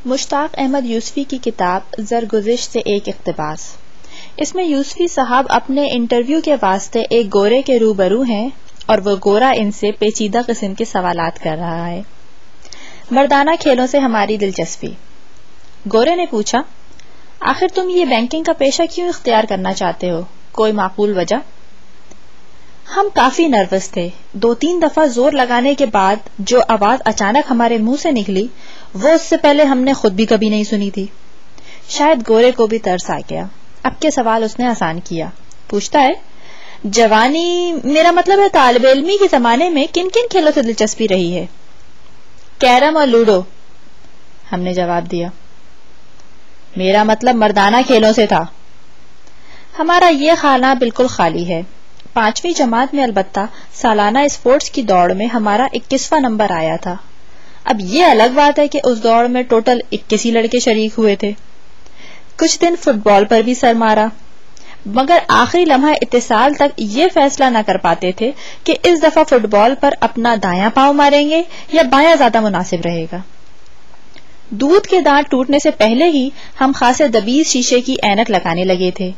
مشتاق احمد یوسفی کی کتاب زرگزشت سے ایک اقتباس۔ اس میں یوسفی صاحب اپنے انٹرویو کے واسطے ایک گورے کے روبرو ہیں اور وہ گورا ان سے پیچیدہ قسم کے سوالات کر رہا ہے۔ مردانہ کھیلوں سے ہماری دلچسپی۔ گورے نے پوچھا، آخر تم یہ بینکنگ کا پیشہ کیوں اختیار کرنا چاہتے ہو؟ کوئی معقول وجہ؟ ہم کافی نروس تھے۔ 2-3 دفعہ زور لگانے کے بعد جو آواز اچانک ہمارے منہ سے نکلی وہ اس سے پہلے ہم نے خود بھی کبھی نہیں سنی تھی۔ شاید گورے کو بھی ترس آ گیا۔ اب کے سوال اس نے آسان کیا۔ پوچھتا ہے، جوانی میرا مطلب ہے طالب علمی کے زمانے میں کن کن کھیلوں سے دلچسپی رہی ہے؟ کیرم اور لوڈو، ہم نے جواب دیا۔ میرا مطلب مردانہ کھیلوں سے تھا۔ ہمارا یہ خانہ بالکل خالی ہے۔ 5ویں جماعت میں البتہ سالانہ اسپورٹس کی دوڑ میں ہمارا 21واں نمبر آیا تھا۔ اب یہ الگ بات ہے کہ اس دوڑ میں ٹوٹل 21 ہی لڑکے شریک ہوئے تھے۔ کچھ دن فٹ بال پر بھی سر مارا، مگر آخری لمحہ اتصال تک یہ فیصلہ نہ کر پاتے تھے کہ اس دفعہ فٹ بال پر اپنا دایاں پاؤں ماریں گے یا بایاں زیادہ مناسب رہے گا۔ دودھ کے دانت ٹوٹنے سے پہلے ہی ہم خاصے دبیز شیشے کی اینک لگانے لگے تھے۔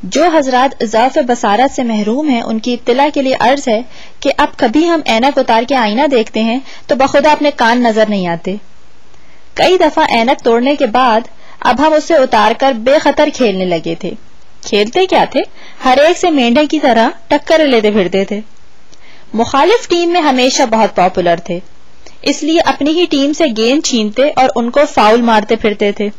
جو حضرات ضعف بصارت سے محروم ہیں ان کی اطلاع کے لیے عرض ہے کہ اب کبھی ہم اینک اتار کے آئینہ دیکھتے ہیں تو بخدا اپنے کان نظر نہیں آتے۔ کئی دفعہ اینک توڑنے کے بعد اب ہم اسے اتار کر بے خطر کھیلنے لگے تھے۔ کھیلتے کیا تھے؟ ہر ایک سے مینڈے کی طرح ٹکر لیتے پھرتے تھے۔ مخالف ٹیم میں ہمیشہ بہت پاپولر تھے، اس لیے اپنی ہی ٹیم سے گیند چھینتے اور ان کو فاؤل مارتے پھرتے تھے۔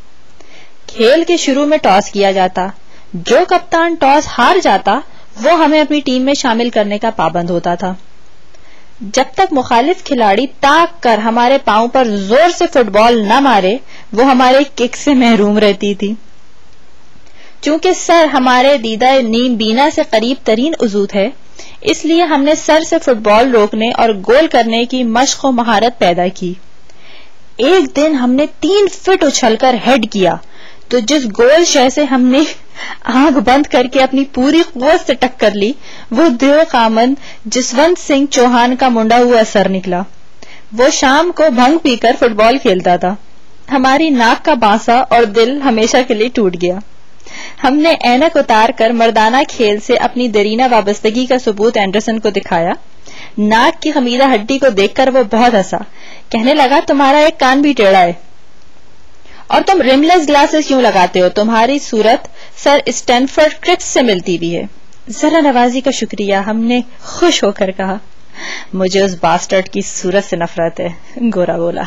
کھیل کے شروع میں ٹاس کیا جاتا، جو کپتان ٹاس ہار جاتا وہ ہمیں اپنی ٹیم میں شامل کرنے کا پابند ہوتا تھا۔ جب تک مخالف کھلاڑی تاک کر ہمارے پاؤں پر زور سے فٹ بال نہ مارے وہ ہمارے کک سے محروم رہتی تھی۔ چونکہ سر ہمارے دیدہ نیم بینا سے قریب ترین عضو ہے، اس لیے ہم نے سر سے فٹ بال روکنے اور گول کرنے کی مشق و مہارت پیدا کی۔ ایک دن ہم نے 3 فٹ اچھل کر ہیڈ کیا تو جس گول شے سے ہم نے آنکھ بند کر کے اپنی پوری قوت سے ٹکر لی وہ دیو کامند جسونت سنگھ چوہان کا منڈا ہوا سر نکلا۔ وہ شام کو بھنگ پی کر فٹ بال کھیلتا تھا۔ ہماری ناک کا بانسا اور دل ہمیشہ کے لیے ٹوٹ گیا۔ ہم نے اینک اتار کر مردانہ کھیل سے اپنی دیرینہ وابستگی کا ثبوت اینڈرسن کو دکھایا۔ ناک کی خمیدہ ہڈی کو دیکھ کر وہ بہت ہنسا، کہنے لگا، تمہارا ایک کان بھی ٹیڑھا ہے اور تم رملیس گلاسز کیوں لگاتے ہو؟ تمہاری صورت سر اسٹینفورڈ کرکس سے ملتی بھی ہے۔ ذرا نوازی کا شکریہ، ہم نے خوش ہو کر کہا۔ مجھے اس باسٹرڈ کی صورت سے نفرت ہے، گورا بولا۔